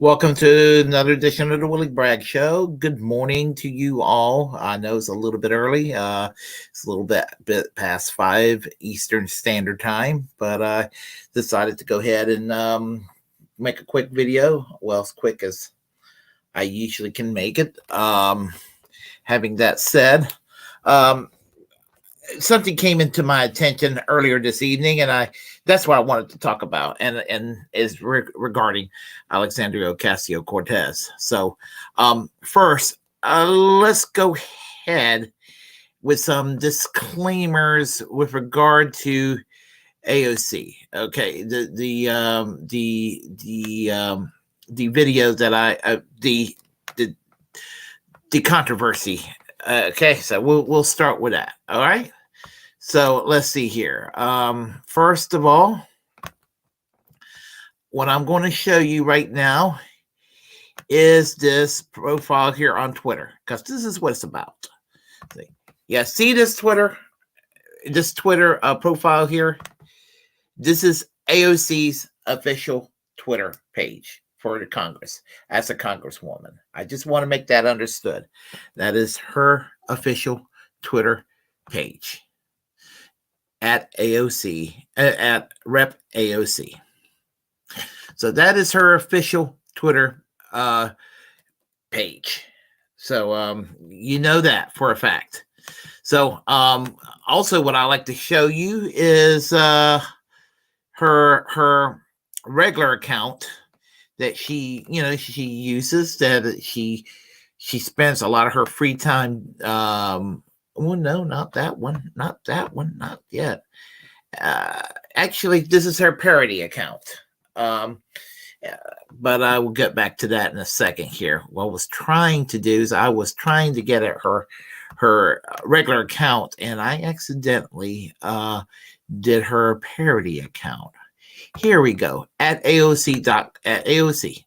Welcome to another edition of the Willy Bragg Show. Good morning to you all. I know it's a little bit early. It's a little bit past 5 Eastern Standard Time, but I decided to go ahead and make a quick video. Well, as quick as I usually can make it. Having that said, something came into my attention earlier this evening, and that's what I wanted to talk about, and is regarding Alexandria Ocasio-Cortez. So first, let's go ahead with some disclaimers with regard to AOC. Okay, the video that the controversy. Okay, so we'll start with that. All right. So let's see here. First of all, what I'm going to show you right now is this profile here on Twitter, because this is what it's about. See? Yeah, see this Twitter profile here? This is AOC's official Twitter page for the Congress as a Congresswoman. I just want to make that understood. That is her official Twitter page at AOC, at Rep AOC. So that is her official Twitter page. So you know that for a fact. So also what I like to show you is her regular account that she uses, that she spends a lot of her free time. Oh no, not that one, not yet. Actually, this is her parody account. But I will get back to that in a second here. What I was trying to do is I was trying to get at her regular account, and I accidentally did her parody account. Here we go, at AOC. At AOC.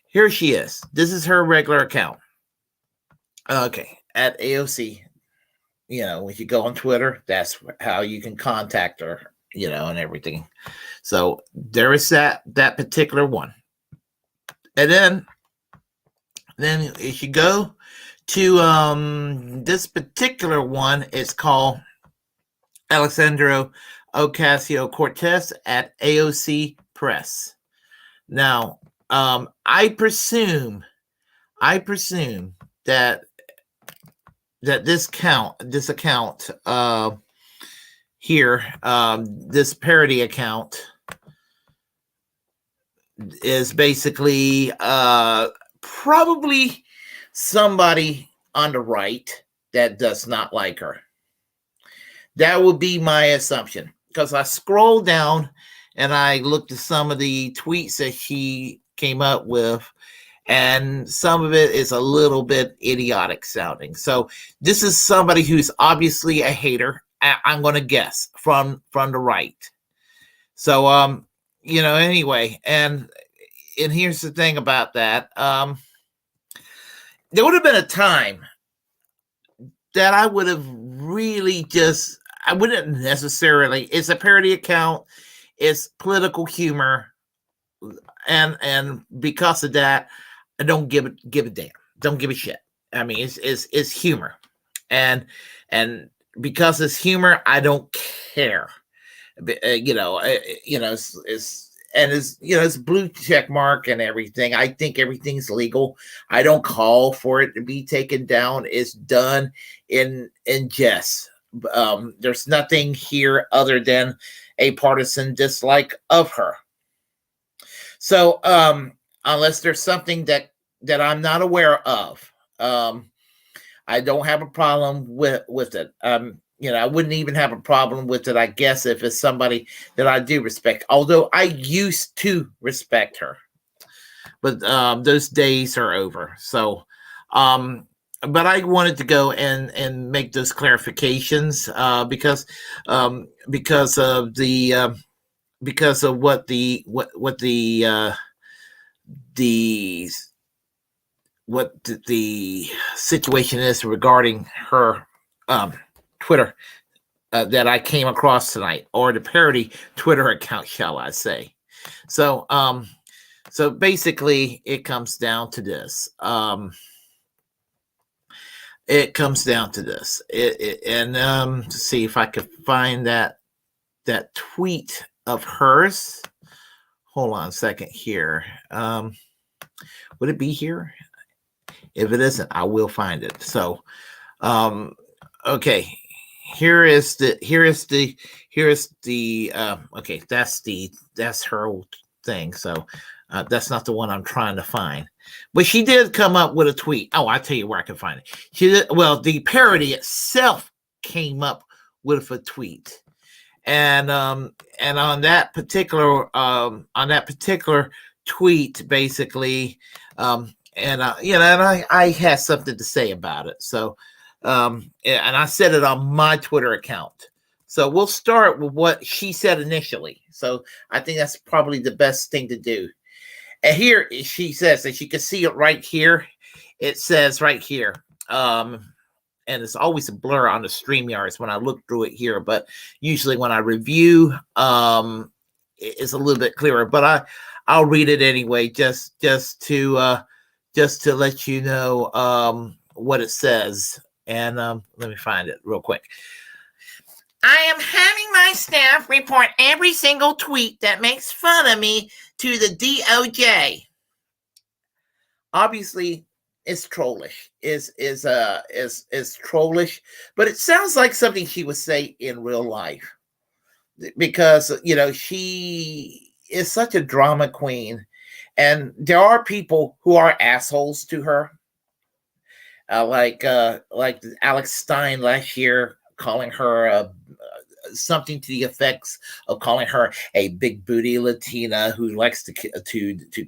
Here she is. This is her regular account. Okay, at AOC. You know, when you go on Twitter, that's how you can contact her, and everything. So there is that particular one. And then if you go to this particular one, it's called Alexandria Ocasio-Cortez at AOC Press. Now, I presume that this account here, this parody account, is basically probably somebody on the right that does not like her. That would be my assumption, because I scrolled down and I looked at some of the tweets that she came up with, and some of it is a little bit idiotic sounding. So this is somebody who's obviously a hater, I'm going to guess, from the right. So, anyway, and here's the thing about that. There would have been a time that I would have really I wouldn't necessarily, it's a parody account, it's political humor, and because of that, I don't give a damn. Don't give a shit. I mean, it's humor, and because it's humor, I don't care. It's blue check mark and everything. I think everything's legal. I don't call for it to be taken down. It's done in jest. There's nothing here other than a partisan dislike of her. So, unless there's something that I'm not aware of, I don't have a problem with it. I wouldn't even have a problem with it, I guess, if it's somebody that I do respect. Although I used to respect her, but those days are over. So, but I wanted to go and make those clarifications because of what the situation is regarding her Twitter that I came across tonight, or the parody Twitter account, shall I say. So So basically, it comes down to this. It comes down to this. To see if I could find that tweet of hers. Hold on a second here. Would it be here? If it isn't, I will find it. So, okay. Here is the okay, that's her thing. So that's not the one I'm trying to find. But she did come up with a tweet. Oh, I'll tell you where I can find it. She did, well, the parody itself came up with a tweet. And on that particular tweet, basically, and I had something to say about it. So and I said it on my Twitter account. So we'll start with what she said initially. So I think that's probably the best thing to do. And here she says, as you can see it right here, it says right here, and it's always a blur on the StreamYards when I look through it here, but usually when I review, it's a little bit clearer. But I'll read it anyway, just to let you know what it says. And let me find it real quick. I am having my staff report every single tweet that makes fun of me to the DOJ. Obviously, it's trollish. Is trollish, but it sounds like something she would say in real life, because she is such a drama queen, and there are people who are assholes to her, like Alex Stein last year, calling her something to the effects of calling her a big booty Latina who likes to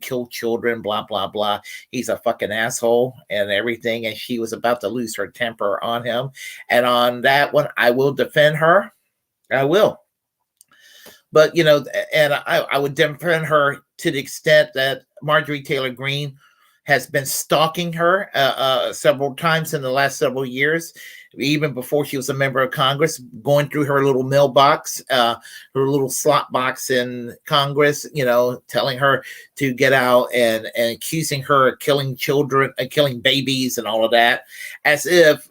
kill children, blah blah blah. He's a fucking asshole and everything, and she was about to lose her temper on him. And on that one, I will defend her. I will. But and I would defend her to the extent that Marjorie Taylor Greene has been stalking her several times in the last several years, even before she was a member of Congress, going through her little mailbox, her little slot box in Congress, telling her to get out and accusing her of killing children, killing babies and all of that, as if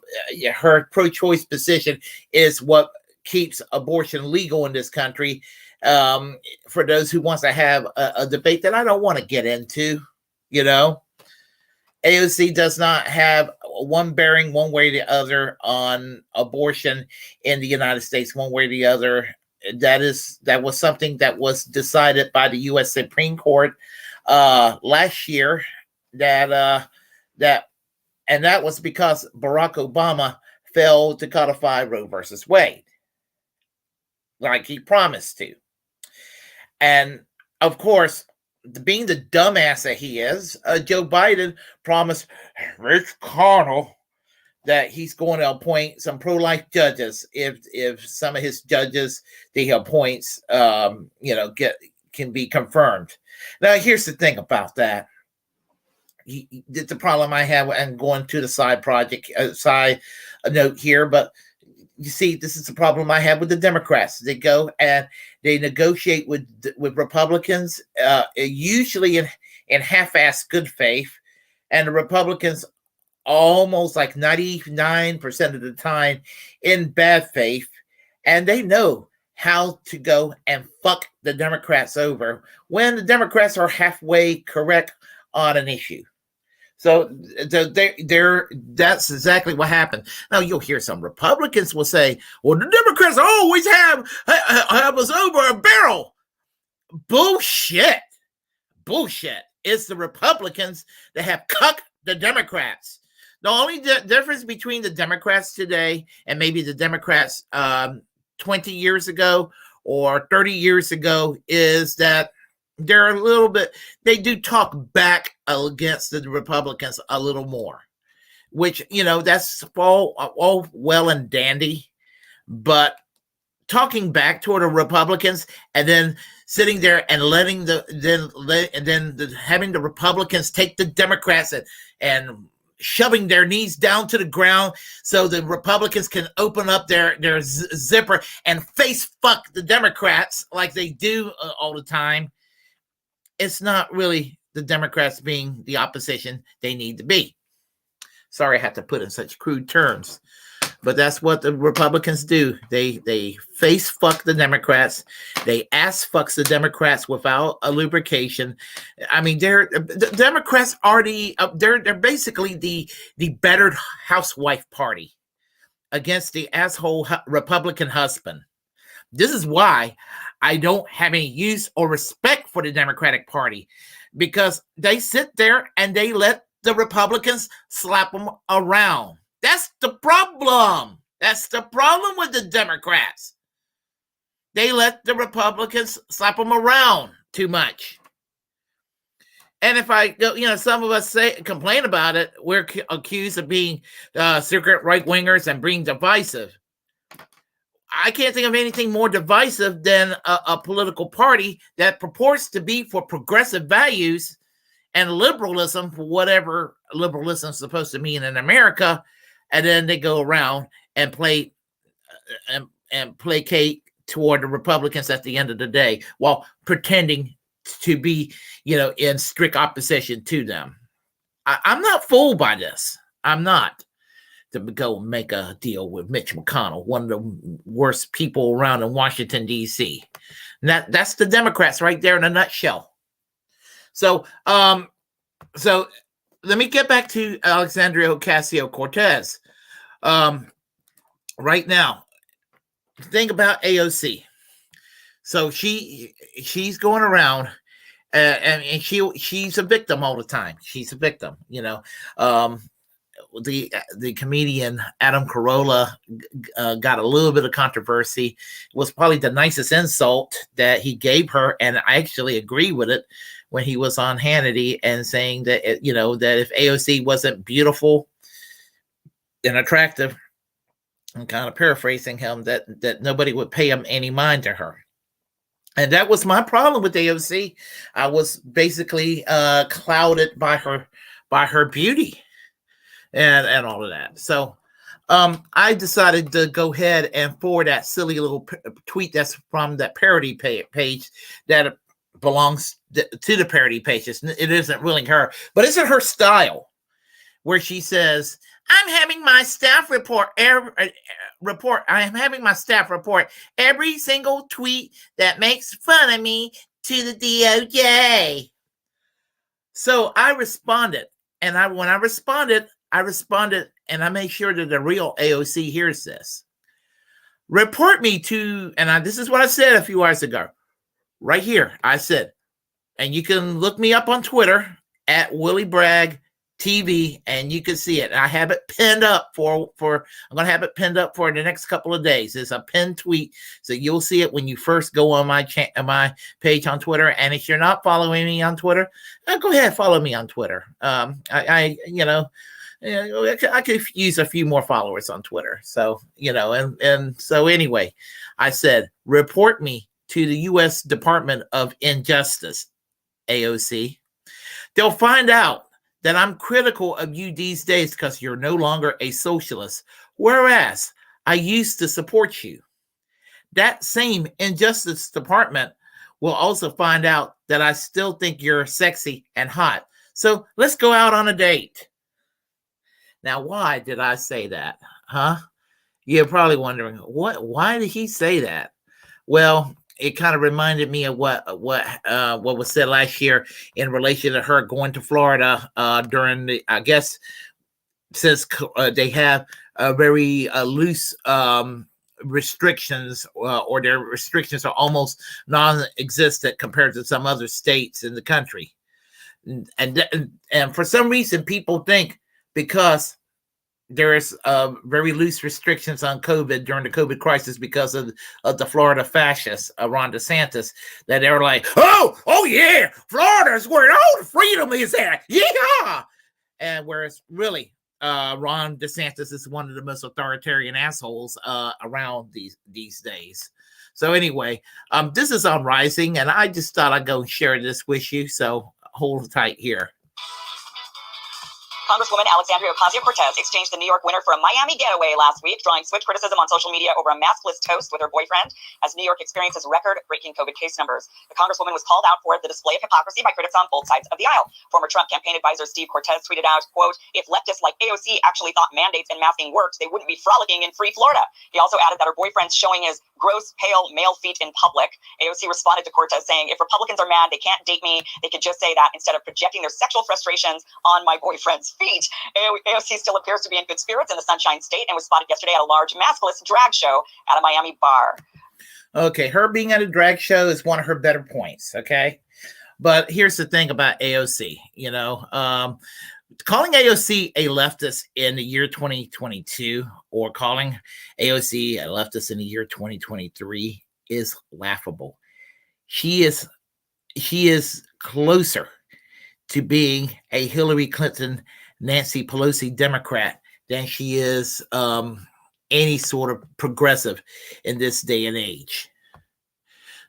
her pro-choice position is what keeps abortion legal in this country. For those who wants to have a debate that I don't want to get into, AOC does not have one bearing one way or the other on abortion in the United States, one way or the other. That was something that was decided by the U.S. Supreme Court last year. That was because Barack Obama failed to codify Roe versus Wade, like he promised to. And of course, being the dumbass that he is, Joe Biden promised Rich Connell that he's going to appoint some pro-life judges if some of his judges that he appoints, can be confirmed. Now, here's the thing about that. The problem I have, and going to the side note here, but you see, this is the problem I have with the Democrats. They go and they negotiate with Republicans, usually in half-assed good faith, and the Republicans almost like 99% of the time in bad faith, and they know how to go and fuck the Democrats over when the Democrats are halfway correct on an issue. So that's exactly what happened. Now you'll hear some Republicans will say, "Well, the Democrats always have us over a barrel." Bullshit. It's the Republicans that have cucked the Democrats. The only difference between the Democrats today and maybe the Democrats 20 years ago or 30 years ago is that they're a little bit, they do talk back against the Republicans a little more, which, that's all well and dandy, but talking back toward the Republicans and then sitting there and having the Republicans take the Democrats and shoving their knees down to the ground so the Republicans can open up their zipper and face fuck the Democrats like they do all the time. It's not really the Democrats being the opposition they need to be. Sorry I have to put in such crude terms, but that's what the Republicans do. They face fuck the Democrats. They ass fucks the Democrats without a lubrication. I mean, the Democrats already they're basically the battered housewife party against the asshole Republican husband. This is why I don't have any use or respect for the Democratic Party, because they sit there and they let the Republicans slap them around. That's the problem. That's the problem with the Democrats. They let the Republicans slap them around too much. And if some of us complain about it, we're accused of being secret right-wingers and being divisive. I can't think of anything more divisive than a political party that purports to be for progressive values and liberalism, for whatever liberalism is supposed to mean in America, and then they go around and play and placate toward the Republicans at the end of the day, while pretending to be, in strict opposition to them. I'm not fooled by this. I'm not. To go make a deal with Mitch McConnell, one of the worst people around in Washington, D.C. That's the Democrats right there in a nutshell. So let me get back to Alexandria Ocasio-Cortez. Right now, think about AOC. So she's going around, and she's a victim all the time. She's a victim, The comedian Adam Carolla got a little bit of controversy. It was probably the nicest insult that he gave her, and I actually agree with it when he was on Hannity and saying that that if AOC wasn't beautiful and attractive, I'm kind of paraphrasing him, that nobody would pay him any mind to her. And that was my problem with AOC. I was basically clouded by her beauty and all of that. So I decided to go ahead and forward that silly little tweet that's from that parody page that belongs to the parody pages. It isn't really her, but it's in her style, where she says, I'm having my staff report. I am having my staff report every single tweet that makes fun of me to the DOJ. So I responded, and when I responded, and I made sure that the real AOC hears this. Report me to, and this is what I said a few hours ago, right here. I said, and you can look me up on Twitter at Willy Bragg TV, and you can see it. I have it pinned up I'm going to have it pinned up for the next couple of days. It's a pinned tweet, so you'll see it when you first go on my page on Twitter. And if you're not following me on Twitter, go ahead, follow me on Twitter. I could use a few more followers on Twitter. So, and so anyway, I said, report me to the U.S. Department of Injustice, AOC. They'll find out that I'm critical of you these days because you're no longer a socialist, whereas I used to support you. That same Injustice Department will also find out that I still think you're sexy and hot. So let's go out on a date. Now, why did I say that? Huh? You're probably wondering, why did he say that? Well, it kind of reminded me of what was said last year in relation to her going to Florida during the, I guess, since they have a very loose restrictions, or their restrictions are almost non-existent compared to some other states in the country. And for some reason, people think because there's very loose restrictions on COVID during the COVID crisis because of the Florida fascists, Ron DeSantis, that they're like, oh yeah, Florida's where all the freedom is at. Yeah. And whereas really, Ron DeSantis is one of the most authoritarian assholes around these days. So anyway, this is on Rising, and I just thought I'd go and share this with you. So hold tight here. Congresswoman Alexandria Ocasio-Cortez exchanged the New York winner for a Miami getaway last week, drawing swift criticism on social media over a maskless toast with her boyfriend as New York experiences record-breaking COVID case numbers. The Congresswoman was called out for the display of hypocrisy by critics on both sides of the aisle. Former Trump campaign advisor Steve Cortez tweeted out, quote, "If leftists like AOC actually thought mandates and masking worked, they wouldn't be frolicking in free Florida." He also added that her boyfriend's showing his gross, pale male feet in public. AOC responded to Cortez saying, "If Republicans are mad, they can't date me. They could just say that instead of projecting their sexual frustrations on my boyfriend's feet." AOC still appears to be in good spirits in the Sunshine State and was spotted yesterday at a large maskless drag show at a Miami bar. Okay, her being at a drag show is one of her better points, okay? But here's the thing about AOC, calling AOC a leftist in the year 2022 or calling AOC a leftist in the year 2023 is laughable. She is closer to being a Hillary Clinton, Nancy Pelosi Democrat than she is any sort of progressive in this day and age.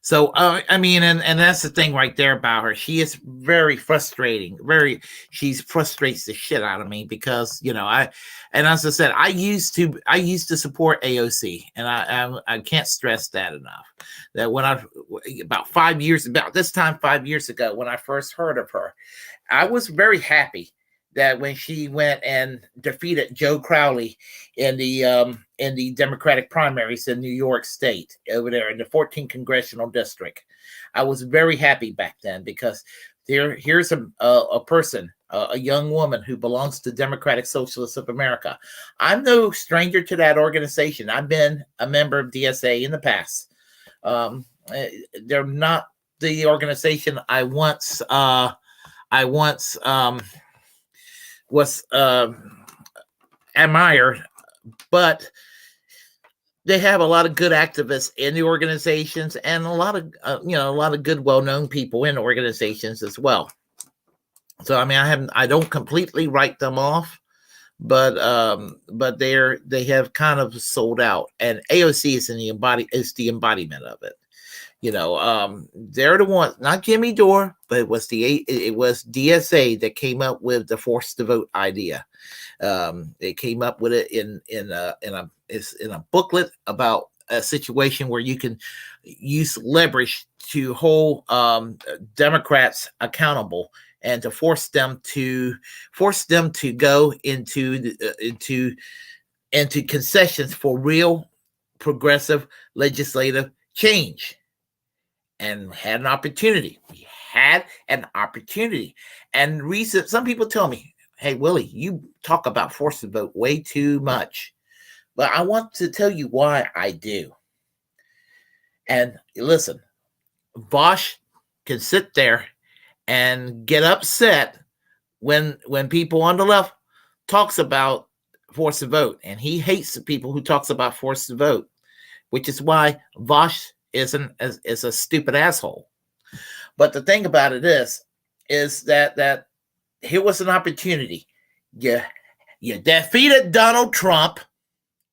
So, and that's the thing right there about her. She is very frustrating. She frustrates the shit out of me because, as I said, I used to support AOC, and I can't stress that enough. That when about this time 5 years ago, when I first heard of her, I was very happy that when she went and defeated Joe Crowley in the Democratic primaries in New York State over there in the 14th Congressional District, I was very happy back then because here's a person, a young woman who belongs to Democratic Socialists of America. I'm no stranger to that organization. I've been a member of DSA in the past. They're not the organization I once was admired, but they have a lot of good activists in the organizations and a lot of good, well-known people in organizations as well. So I don't completely write them off, but they have kind of sold out, and AOC is the embodiment of it. They're the ones, not Jimmy Dore, but it was DSA that came up with the forced to vote idea. They came up with it in a booklet about a situation where you can use leverage to hold Democrats accountable and to force them to go into concessions for real progressive legislative change. And had an opportunity. We had an opportunity. And some people tell me, "Hey, Willie, you talk about forced to vote way too much." But I want to tell you why I do. And listen, Bosch can sit there and get upset when people on the left talks about forced to vote. And he hates the people who talks about forced to vote, which is why Bosch is a stupid asshole. But the thing about it is that here was an opportunity. You defeated Donald Trump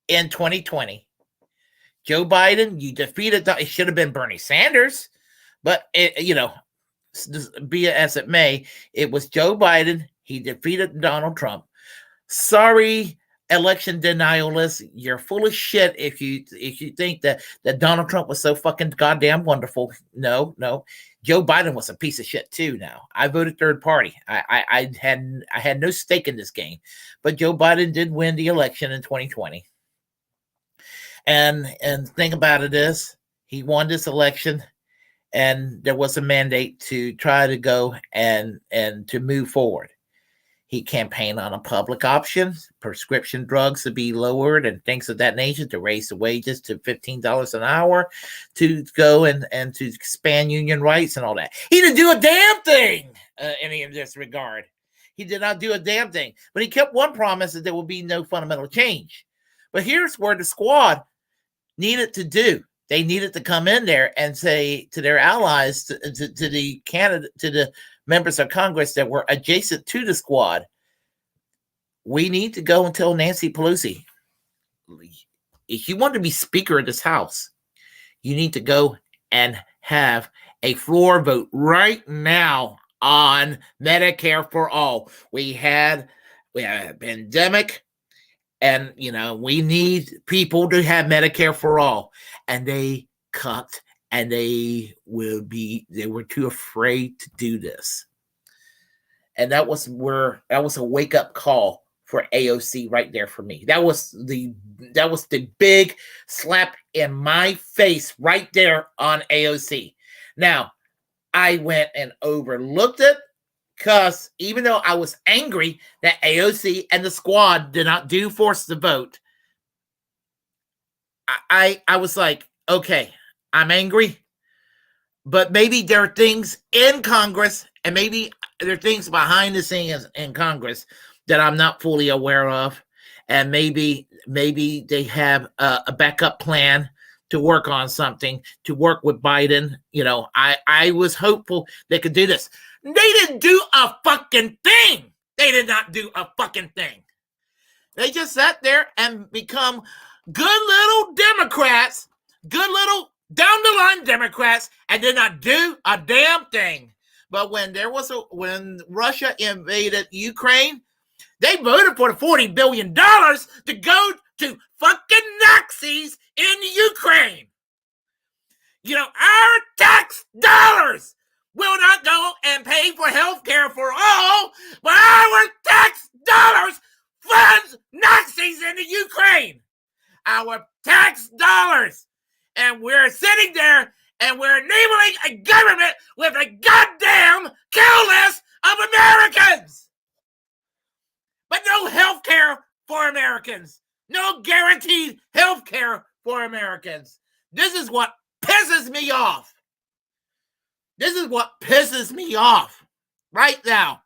in 2020. Joe Biden, you defeated. It should have been Bernie Sanders, but be it as it may, it was Joe Biden. He defeated Donald Trump. Sorry, election denialists, you're full of shit if you think that Donald Trump was so fucking goddamn wonderful. No, Joe Biden was a piece of shit too. Now I voted third party. I had no stake in this game, but Joe Biden did win the election in 2020. And the thing about it is, he won this election, and there was a mandate to try to go and to move forward. He campaigned on a public option, prescription drugs to be lowered and things of that nature, to raise the wages to $15 an hour, to go and to expand union rights and all that. He didn't do a damn thing in this regard. He did not do a damn thing. But he kept one promise that there will be no fundamental change. But here's where the squad needed to do. They needed to come in there and say to their allies, to the candidate, to the members of Congress that were adjacent to the squad, we need to go and tell Nancy Pelosi, if you want to be Speaker of this House, you need to go and have a floor vote right now on Medicare for all. We had We have a pandemic, and we need people to have Medicare for all. And they cut, and they were too afraid to do this. And that was a wake-up call for AOC right there for me. That was the big slap in my face right there on AOC. Now, I went and overlooked it, because even though I was angry that AOC and the squad did not force the vote, I was like, okay, I'm angry, but maybe there are things in Congress, and maybe there are things behind the scenes in Congress that I'm not fully aware of, and maybe they have a backup plan to work on something, to work with Biden. I was hopeful they could do this. They didn't do a fucking thing. They did not do a fucking thing. They just sat there and become good little Democrats, good little down the line Democrats, and did not do a damn thing. But when Russia invaded Ukraine, they voted for the $40 billion to go to fucking Nazis in Ukraine. Our tax dollars will not go and pay for health care for all, but our tax dollars funds Nazis in the Ukraine. Our tax dollars. And we're sitting there and we're enabling a government with a goddamn kill list of Americans. But no health care for Americans. No guaranteed health care for Americans. This is what pisses me off. This is what pisses me off right now.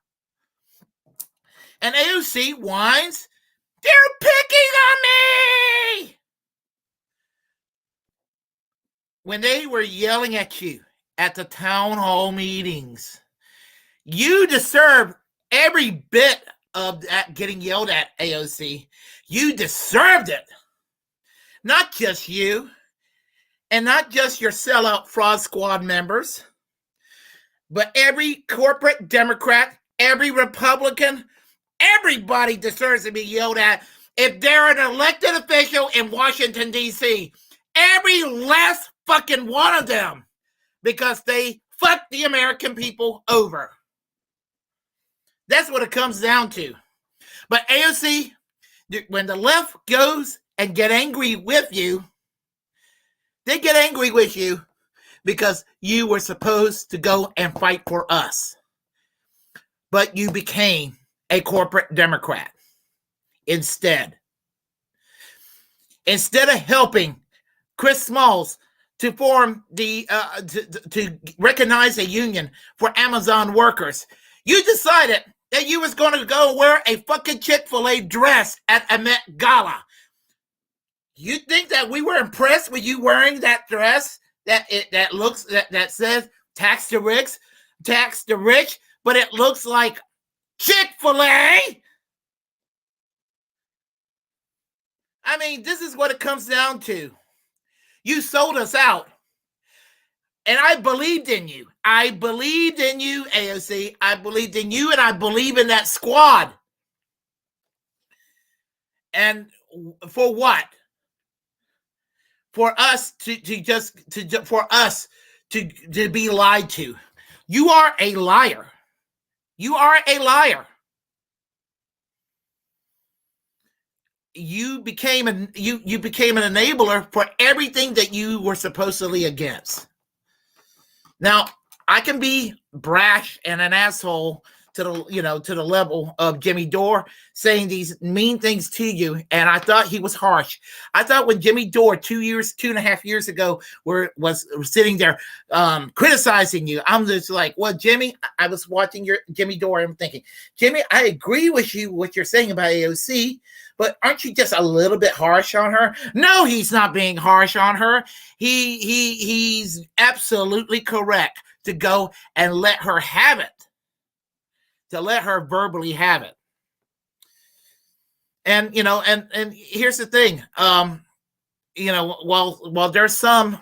And AOC whines, they're picking on me. When they were yelling at you at the town hall meetings, you deserve every bit of that getting yelled at, AOC. You deserved it. Not just you, and not just your sellout fraud squad members, but every corporate Democrat, every Republican, everybody deserves to be yelled at if they're an elected official in Washington, D.C. Every last fucking one of them, because they fucked the American people over. That's what it comes down to. But AOC, when the left goes and get angry with you, they get angry with you because you were supposed to go and fight for us. But you became a corporate Democrat instead. Instead of helping Chris Smalls to form to recognize a union for Amazon workers, you decided that you was going to go wear a fucking Chick-fil-A dress at a Met Gala. You think that we were impressed with you wearing that dress that says tax the rich, but it looks like Chick-fil-A? I mean, this is what it comes down to. You sold us out. And I believed in you. I believed in you, AOC. I believed in you, and I believe in that squad. And for what? For us to be lied to. You are a liar. You are a liar. You became an enabler for everything that you were supposedly against. Now, I can be brash and an asshole to the level of Jimmy Dore saying these mean things to you, and I thought he was harsh. I thought when Jimmy Dore 2.5 years ago was sitting there criticizing you, I'm just like, well, Jimmy, I was watching your Jimmy Dore and thinking, Jimmy, I agree with you what you're saying about AOC, but aren't you just a little bit harsh on her? No, he's not being harsh on her. He's absolutely correct to go and let her have it. To let her verbally have it. And and here's the thing. While there's some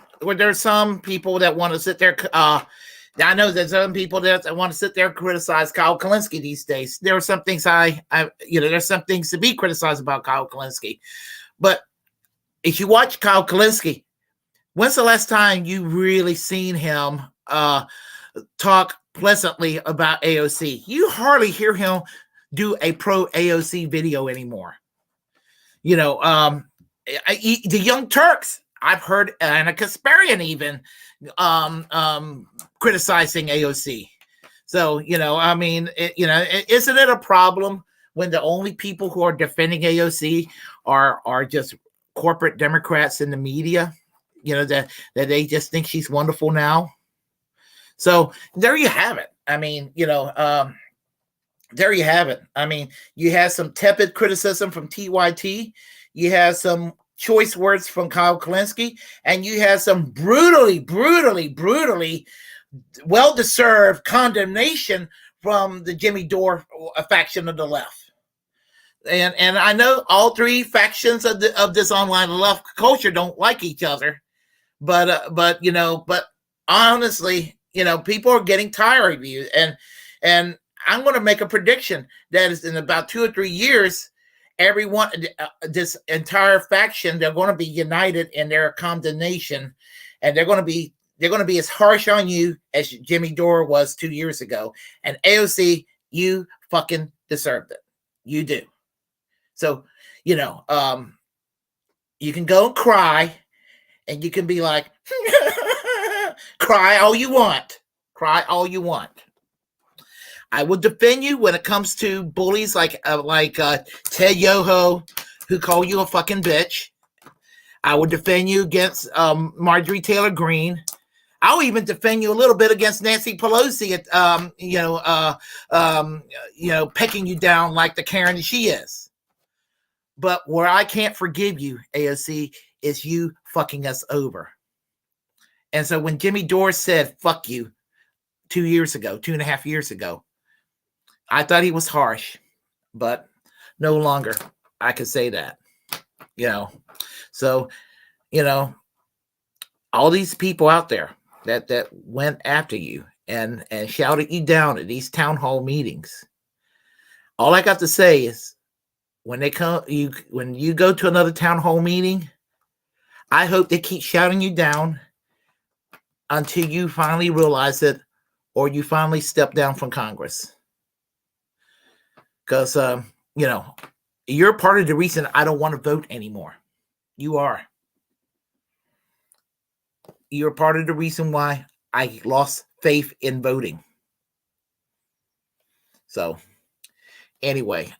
people that want to sit there I know there's some people that want to sit there and criticize Kyle Kalinske these days. There are some things there's some things to be criticized about Kyle Kalinske. But if you watch Kyle Kalinske, when's the last time you really seen him talk pleasantly about AOC? You hardly hear him do a pro AOC video anymore. The Young Turks, I've heard Anna Kasparian even criticizing AOC. So, isn't it a problem when the only people who are defending AOC are just corporate Democrats in the media, that they just think she's wonderful now? So there you have it. There you have it. You had some tepid criticism from TYT. You had some choice words from Kyle Kalinske, and you had some brutally well-deserved condemnation from the Jimmy Dore faction of the left. And I know all three factions of this online left culture don't like each other, but honestly, people are getting tired of you, and I'm going to make a prediction that is in about 2 or 3 years, everyone, this entire faction, they're going to be united in their condemnation, and they're going to be as harsh on you as Jimmy Dore was 2 years ago. And AOC, you fucking deserved it. You do. So, you can go and cry, and you can be like, cry all you want. Cry all you want. I will defend you when it comes to bullies like Ted Yoho, who call you a fucking bitch. I will defend you against Marjorie Taylor Greene. I'll even defend you a little bit against Nancy Pelosi at pecking you down like the Karen that she is. But where I can't forgive you, AOC, is you fucking us over. And so when Jimmy Dore said fuck you 2.5 years ago, I thought he was harsh, but no longer I could say that. So, all these people out there that went after you and shouted you down at these town hall meetings, all I got to say is when you go to another town hall meeting, I hope they keep shouting you down until you finally realize it, or you finally step down from Congress. Because, you're part of the reason I don't want to vote anymore. You are. You're part of the reason why I lost faith in voting. So, anyway,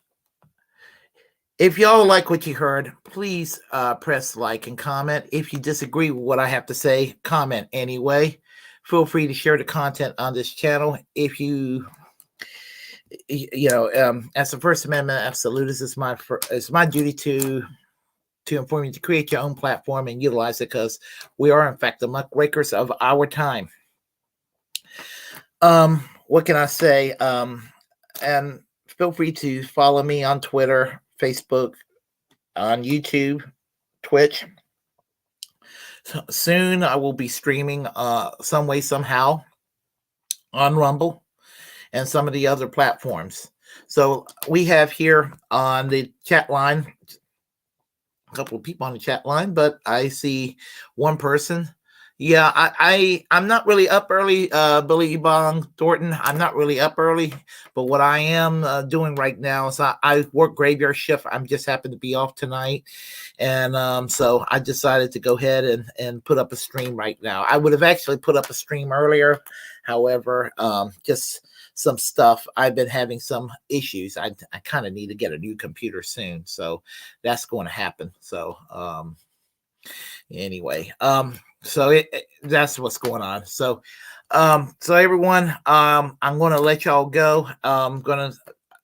if y'all like what you heard, please press like and comment. If you disagree with what I have to say, comment anyway. Feel free to share the content on this channel. If you as the First Amendment absolutist, it's my duty to inform you to create your own platform and utilize it, because we are in fact the muckrakers of our time. What can I say? And feel free to follow me on Twitter, Facebook, on YouTube, Twitch. So soon I will be streaming some way, somehow on Rumble and some of the other platforms. So we have here on the chat line a couple of people on the chat line, but I see one person. Yeah, I'm not really up early, Billy Bong Thornton. I'm not really up early, but what I am doing right now is I work graveyard shift. I'm just happen to be off tonight, and so I decided to go ahead and put up a stream right now. I would have actually put up a stream earlier, however, just some stuff. I've been having some issues. I kind of need to get a new computer soon, so that's going to happen. So anyway, so that's what's going on. So everyone, I'm going to let y'all go. I'm going to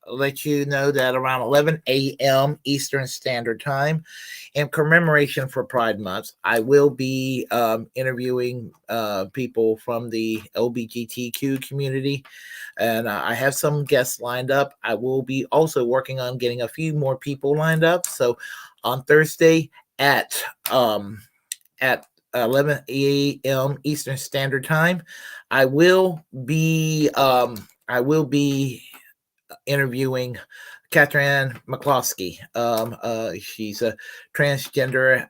let you know that around 11 a.m. Eastern Standard Time, in commemoration for Pride Month, I will be interviewing people from the LGBTQ community, and I have some guests lined up. I will be also working on getting a few more people lined up. So on Thursday at 11 a.m. Eastern Standard Time. I will be interviewing Catherine McCloskey. She's a transgender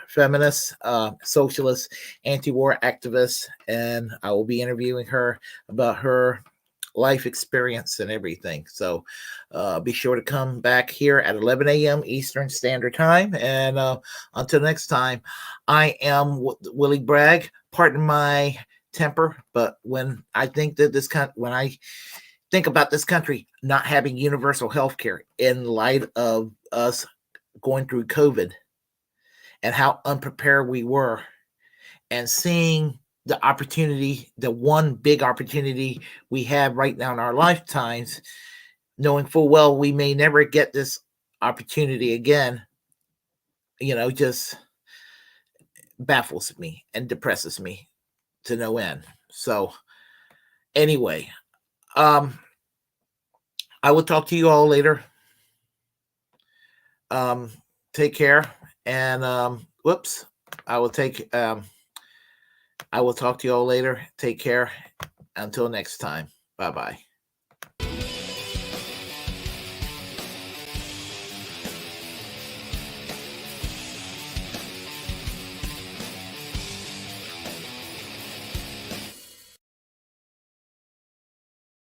feminist, socialist, anti-war activist, and I will be interviewing her about her life experience and everything. So be sure to come back here at 11 a.m. Eastern Standard Time. And until next time, I am Willy Bragg. Pardon my temper, but when I think that when I think about this country not having universal health care in light of us going through COVID and how unprepared we were, and seeing the opportunity, the one big opportunity we have right now in our lifetimes, knowing full well we may never get this opportunity again, just baffles me and depresses me to no end. So anyway, I will talk to you all later. Take care. And I will talk to you all later. Take care. Until next time. Bye-bye.